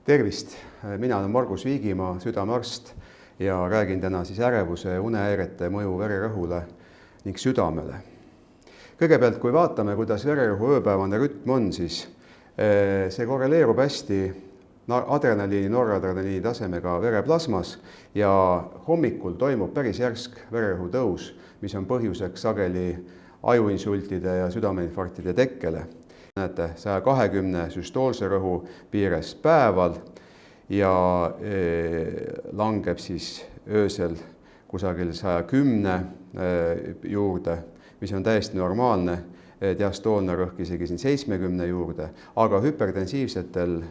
Tervist! Mina olen Margus Viigimaa, südamearst ja räägin täna ärevuse ja unehäirete mõju vererõhule ning südamele. Kõigepealt, kui vaatame, kuidas vererõhu ööpäevane rütm on, siis see korreleerub hästi adrenaliini, noradrenaliini tasemega vereplasmas ja hommikul toimub päris järsk vererõhu tõus, mis on põhjuseks sageli ajuinsultide ja südameinfarktide tekkele. Näete, 120 süstoolse rõhu piires päeval ja langeb siis öösel kusagil 110 juurde, mis on täiesti normaalne, diastoolne rõhk isegi siin 70 juurde, aga hüpertensiivsetel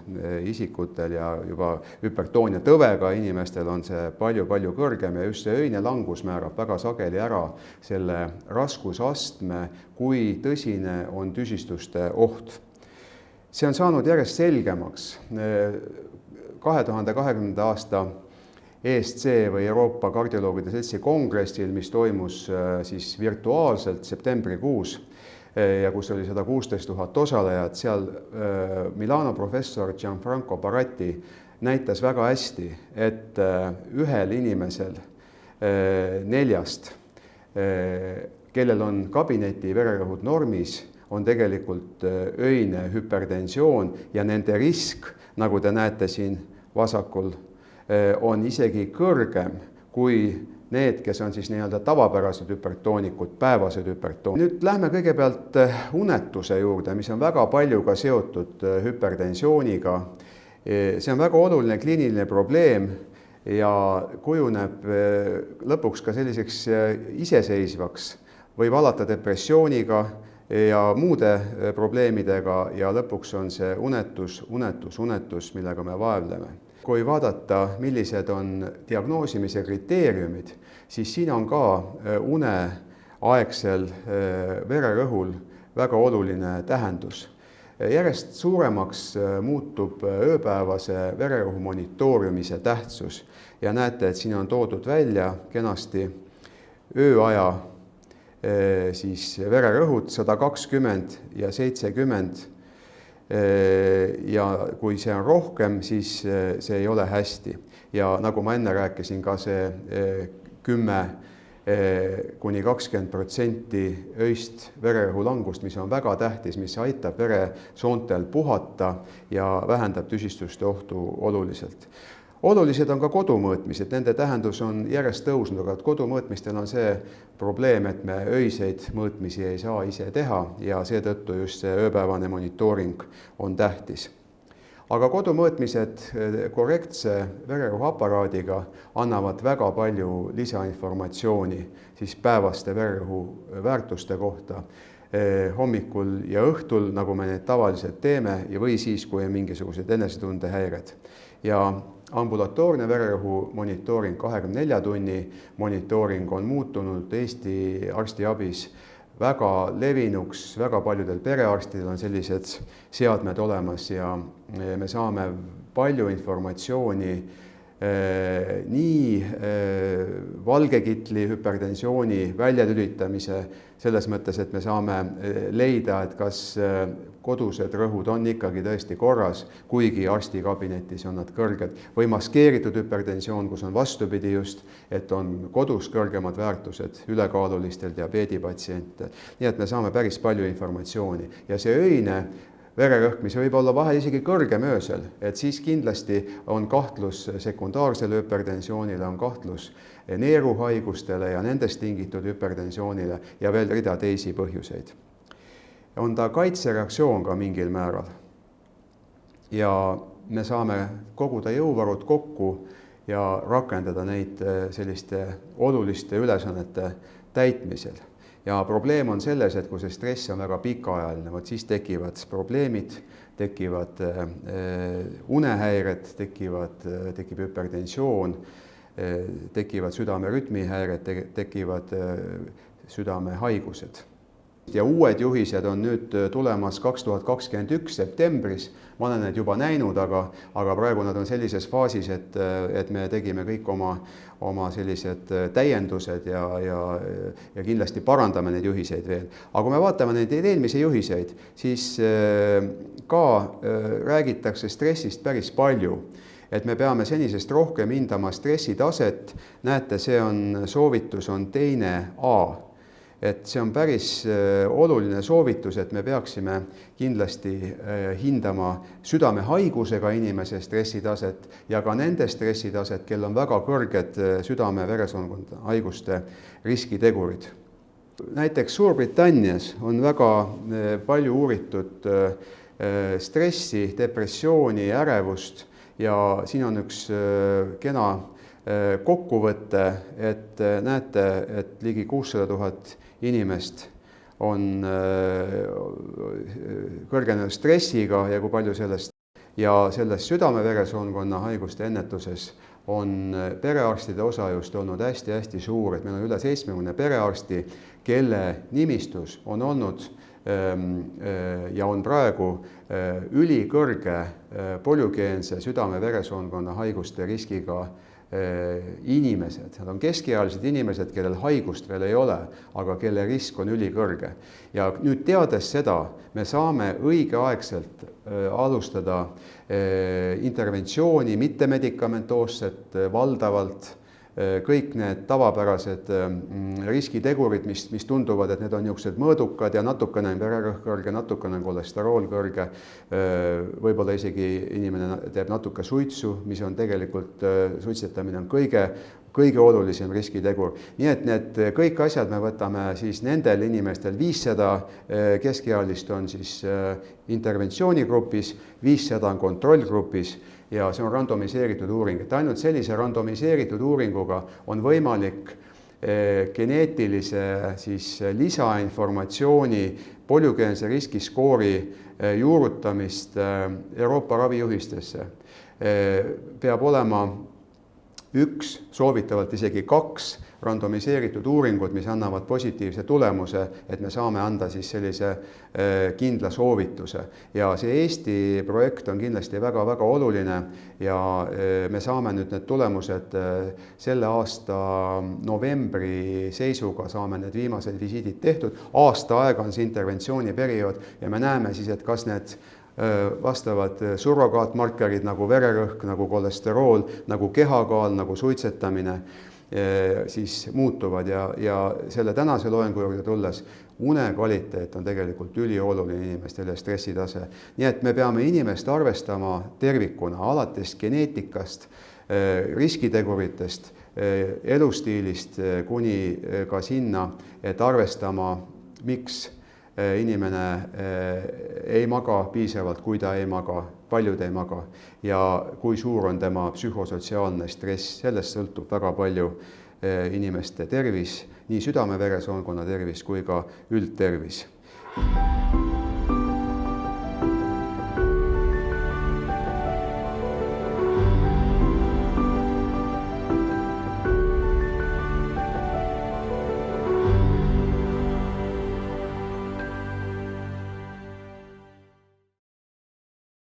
isikutel ja juba hüpertoonia tõvega inimestel on see palju-palju kõrgem ja just see öine langus määrab väga sageli ära selle raskusastme, kui tõsine on tüsistuste oht. See on saanud järjest selgemaks. 2020. aasta ESC või Euroopa kardioloogide seltsi kongressil, mis toimus siis virtuaalselt septembrikuus, ja kus oli 116 000 osalejat, seal Milano professor Gianfranco Baratti näitas väga hästi, et ühel inimesel 4, kellel on kabineti vererõhud normis, on tegelikult öine hüpertensioon ja nende risk, nagu te näete siin vasakul, on isegi kõrgem kui need, kes on siis nii-öelda tavapärased hüpertoonikud, päevased hüpertoonikud. Nüüd lähme kõigepealt unetuse juurde, mis on väga palju ka seotud hüpertensiooniga. See on väga oluline kliiniline probleem ja kujuneb lõpuks ka selliseks iseseisvaks, võib alata depressiooniga ja muude probleemidega ja lõpuks on see unetus, millega me vaevleme. Kui vaadata, millised on diagnoosimise kriteeriumid, siis siin on ka uneaegsel vererõhul väga oluline tähendus. Järjest suuremaks muutub ööpäevase vererõhu monitoorimise tähtsus ja näete, et siin on toodud välja kenasti ööaja siis vererõhud 120 ja 70. Ja kui see on rohkem, siis see ei ole hästi. Ja nagu ma enne rääkisin, ka see 10–20% öist vererõhu langust, mis on väga tähtis, mis aitab veresoontel puhata ja vähendab tüsistuste ohtu oluliselt. Olulised on ka kodumõõtmised, nende tähendus on järjest tõusnud, aga kodumõõtmistel on see probleem, et me öiseid mõõtmisi ei saa ise teha ja seetõttu just see ööpäevane monitooring on tähtis. Aga kodumõõtmised korrektse vererõhuaparaadiga annavad väga palju lisainformatsiooni siis päevaste vererõhu väärtuste kohta hommikul ja õhtul, nagu me need tavaliselt teeme, või siis, kui on mingisugused enesetundehäired. Ja ambulatoorne vererõhu monitooring, 24 tunni monitooring on muutunud Eesti arstiabis väga levinuks, väga paljudel perearstidel on sellised seadmed olemas ja me saame palju informatsiooni nii valgekitli hüpertensiooni väljalülitamise, selles mõttes, et me saame leida, et kas kodused rõhud on ikkagi tõesti korras, kuigi arstikabinetis on nad kõrged, või maskeeritud hüpertensioon, kus on vastupidi just, et on kodus kõrgemad väärtused ülekaalulistel diabeedipatsientel. Nii et me saame päris palju informatsiooni ja see öine vererõhk, mis võib olla vahel isegi kõrgem öösel, et siis kindlasti on kahtlus sekundaarsele hüpertensioonile, on kahtlus neeruhaigustele ja nendest tingitud hüpertensioonile ja veel rida teisi põhjuseid. On ta kaitsereaktsioon ka mingil määral ja me saame koguda jõuvarud kokku ja rakendada neid selliste oluliste ülesannete täitmisel. Ja probleem on selles, et kui see stress on väga pikaajaline, siis tekivad probleemid, tekivad unehäired, tekib hüpertensioon, tekivad südamerütmihäired, tekivad südamehaigused. ja uued juhised on nüüd tulemas 2021 septembris. Ma olen need juba näinud, aga praegu nad on sellises faasis, et me tegime kõik oma sellised täiendused ja kindlasti parandame neid juhiseid veel. Aga kui me vaatame neid eelmisi juhiseid, siis ka räägitakse stressist päris palju. Et me peame senisest rohkem hindama stressitaset. Näete, see soovitus on 2A. Et see on päris oluline soovitus, et me peaksime kindlasti hindama südamehaigusega inimese stressitaset ja ka nende stressitaset, kel on väga kõrged südame-veresoonkonna haiguste riskitegurid. Näiteks Suurbritannias on väga palju uuritud stressi, depressiooni, ärevust ja siin on üks kena kokkuvõte, et näete, et ligi 600 000 inimest on kõrgenenud stressiga ja kui palju sellest. Ja selles südame-veresoonkonna haiguste ennetuses on perearstide osa just olnud hästi suur, et meil on üle 70 perearsti, kelle nimistus on olnud ja on praegu ülikõrge polügeense südame-veresoonkonna haiguste riskiga inimesed. Nad on keskealised inimesed, kellel haigust veel ei ole, aga kelle risk on ülikõrge. Ja nüüd teades seda, me saame õigeaegselt alustada interventsiooni, mittemedikamentoosset valdavalt, kõik need tavapärased riskitegurid, mis tunduvad, et need on niisugused mõõdukad ja natukene vererõhk kõrge, natukene kolesterool kõrge, võib-olla isegi inimene teeb natuke suitsu, mis on tegelikult, suitsetamine on kõige olulisem riskitegur. Nii et need kõik asjad me võtame siis nendel inimestel 500 keskealist on siis interventsioonigrupis, 500 on kontrollgrupis ja see on randomiseeritud uuring. Et ainult sellise randomiseeritud uuringuga on võimalik geneetilise siis lisainformatsiooni polügeense riskiskoori juurutamist Euroopa ravijuhistesse. Peab olema 1, soovitavalt isegi 2 randomiseeritud uuringud, mis annavad positiivse tulemuse, et me saame anda siis sellise kindla soovituse. Ja see Eesti projekt on kindlasti väga oluline ja me saame nüüd need tulemused selle aasta novembri seisuga saame need viimased visiidid tehtud. Aasta aega on see interventsiooniperiood ja me näeme siis, et kas need vastavad surrogaatmarkerid nagu vererõhk, nagu kolesterool, nagu kehakaal, nagu suitsetamine siis muutuvad ja selle tänase loengu juurde tulles une kvaliteet on tegelikult ülioluline inimestele stressitase. Nii et me peame inimest arvestama tervikuna, alates geneetikast, riskiteguritest, elustiilist kuni ka sinna, et arvestama, miks inimene ei maga piisavalt, kui ta ei maga, paljud ei maga ja kui suur on tema psühhosotsiaalne stress, sellest sõltub väga palju inimeste tervis, nii südame-veresoonkonna tervis kui ka üldtervis.